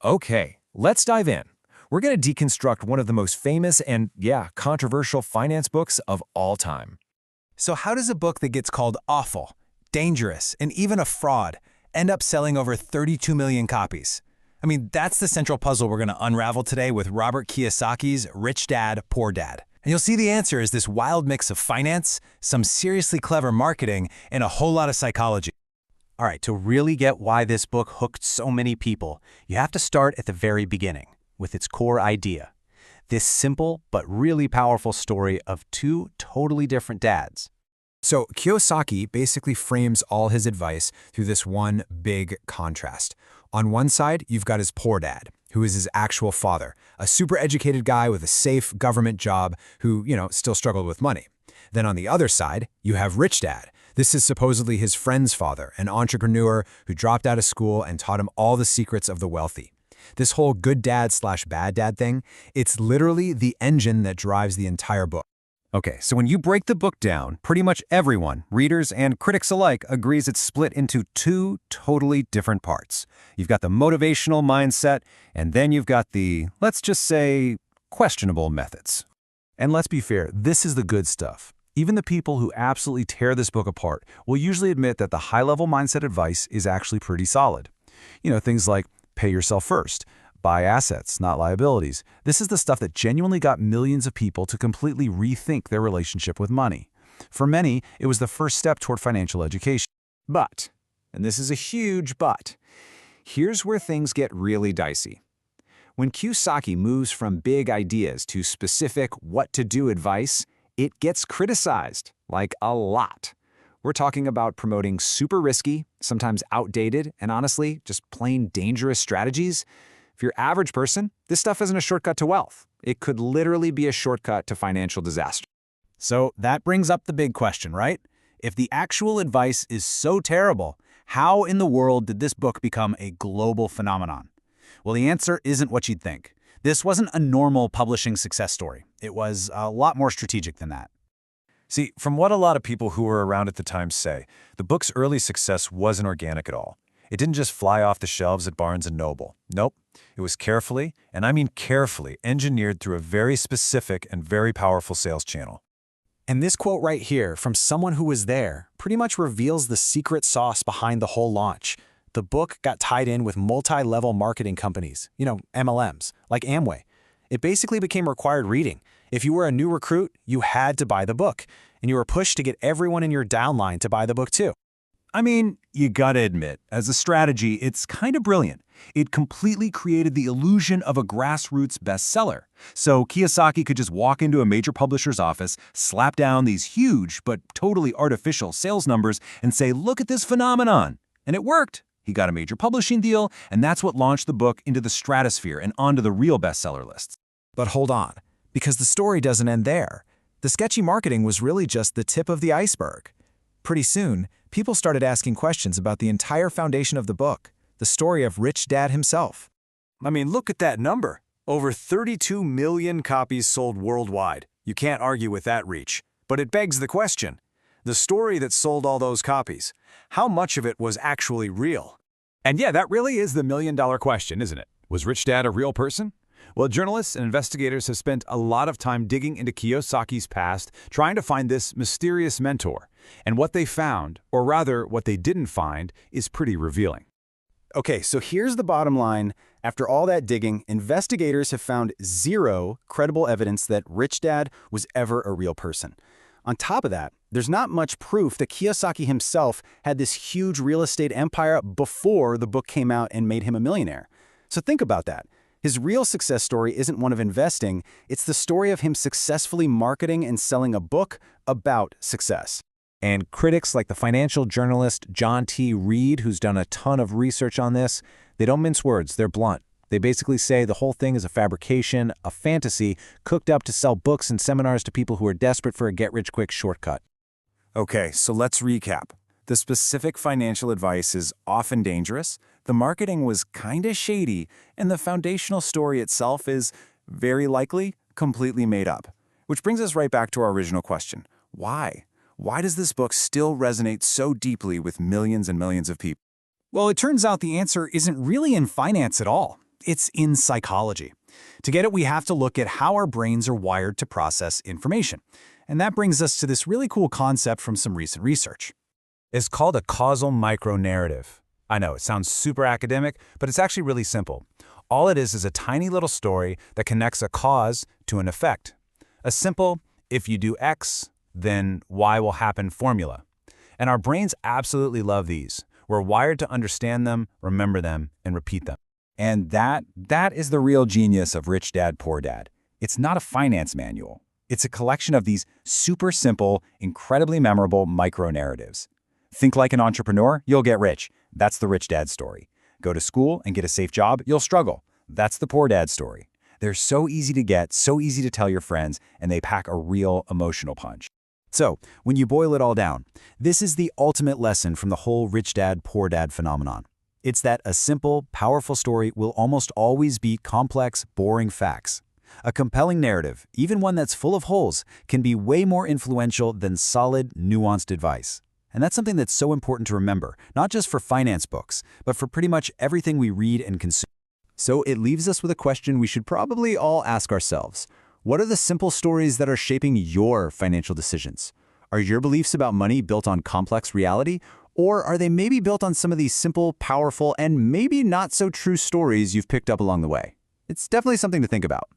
Okay, let's dive in. We're going to deconstruct one of the most famous and, yeah, controversial finance books of all time. So how does a book that gets called awful, dangerous, and even a fraud end up selling over 32 million copies? I mean, that's the central puzzle we're going to unravel today with Robert Kiyosaki's Rich Dad, Poor Dad. And you'll see the answer is this wild mix of finance, some seriously clever marketing, and a whole lot of psychology. All right, to really get why this book hooked so many people, you have to start at the very beginning, with its core idea. This simple but really powerful story of two totally different dads. So Kiyosaki basically frames all his advice through this one big contrast. On one side, you've got his poor dad, who is his actual father, a super educated guy with a safe government job who, still struggled with money. Then on the other side, you have Rich Dad. This is supposedly his friend's father, an entrepreneur who dropped out of school and taught him all the secrets of the wealthy. This whole good dad / bad dad thing, it's literally the engine that drives the entire book. Okay, so when you break the book down, pretty much everyone, readers and critics alike, agrees it's split into two totally different parts. You've got the motivational mindset, and then you've got the, let's just say, questionable methods. And let's be fair, this is the good stuff. Even the people who absolutely tear this book apart will usually admit that the high-level mindset advice is actually pretty solid. Things like pay yourself first, buy assets, not liabilities. This is the stuff that genuinely got millions of people to completely rethink their relationship with money. For many, it was the first step toward financial education. But, and this is a huge but, here's where things get really dicey. When Kiyosaki moves from big ideas to specific what-to-do advice, it gets criticized, like a lot. We're talking about promoting super risky, sometimes outdated, and honestly, just plain dangerous strategies. For your average person, this stuff isn't a shortcut to wealth. It could literally be a shortcut to financial disaster. So that brings up the big question, right? If the actual advice is so terrible, how in the world did this book become a global phenomenon? Well, the answer isn't what you'd think. This wasn't a normal publishing success story. It was a lot more strategic than that. See, from what a lot of people who were around at the time say, the book's early success wasn't organic at all. It didn't just fly off the shelves at Barnes & Noble. Nope. It was carefully, and I mean carefully, engineered through a very specific and very powerful sales channel. And this quote right here from someone who was there pretty much reveals the secret sauce behind the whole launch. The book got tied in with multi-level marketing companies, MLMs, like Amway. It basically became required reading. If you were a new recruit, you had to buy the book, and you were pushed to get everyone in your downline to buy the book too. I mean, you gotta admit, as a strategy, it's kind of brilliant. It completely created the illusion of a grassroots bestseller. So Kiyosaki could just walk into a major publisher's office, slap down these huge but totally artificial sales numbers, and say, look at this phenomenon. And it worked. He got a major publishing deal, and that's what launched the book into the stratosphere and onto the real bestseller lists. But hold on, because the story doesn't end there. The sketchy marketing was really just the tip of the iceberg. Pretty soon, people started asking questions about the entire foundation of the book, the story of Rich Dad himself. I mean, look at that number. Over 32 million copies sold worldwide. You can't argue with that reach. But it begs the question, the story that sold all those copies, how much of it was actually real? And yeah, that really is the million-dollar question, isn't it? Was Rich Dad a real person? Well, journalists and investigators have spent a lot of time digging into Kiyosaki's past, trying to find this mysterious mentor. And what they found, or rather what they didn't find, is pretty revealing. Okay, so here's the bottom line. After all that digging, investigators have found zero credible evidence that Rich Dad was ever a real person. On top of that, there's not much proof that Kiyosaki himself had this huge real estate empire before the book came out and made him a millionaire. So think about that. His real success story isn't one of investing, it's the story of him successfully marketing and selling a book about success. And critics like the financial journalist John T. Reed, who's done a ton of research on this, they don't mince words, they're blunt. They basically say the whole thing is a fabrication, a fantasy, cooked up to sell books and seminars to people who are desperate for a get-rich-quick shortcut. Okay, so let's recap. The specific financial advice is often dangerous, the marketing was kinda shady, and the foundational story itself is, very likely, completely made up. Which brings us right back to our original question. Why? Why does this book still resonate so deeply with millions and millions of people? Well, it turns out the answer isn't really in finance at all. It's in psychology. To get it, we have to look at how our brains are wired to process information. And that brings us to this really cool concept from some recent research. It's called a causal micronarrative. I know, it sounds super academic, but it's actually really simple. All it is a tiny little story that connects a cause to an effect. A simple, if you do X, then Y will happen formula. And our brains absolutely love these. We're wired to understand them, remember them, and repeat them. And that is the real genius of Rich Dad, Poor Dad. It's not a finance manual. It's a collection of these super simple, incredibly memorable micro-narratives. Think like an entrepreneur, you'll get rich. That's the Rich Dad story. Go to school and get a safe job, you'll struggle. That's the Poor Dad story. They're so easy to get, so easy to tell your friends, and they pack a real emotional punch. So, when you boil it all down, this is the ultimate lesson from the whole Rich Dad, Poor Dad phenomenon. It's that a simple, powerful story will almost always beat complex, boring facts. A compelling narrative, even one that's full of holes, can be way more influential than solid, nuanced advice. And that's something that's so important to remember, not just for finance books, but for pretty much everything we read and consume. So it leaves us with a question we should probably all ask ourselves. What are the simple stories that are shaping your financial decisions? Are your beliefs about money built on complex reality? Or are they maybe built on some of these simple, powerful, and maybe not so true stories you've picked up along the way? It's definitely something to think about.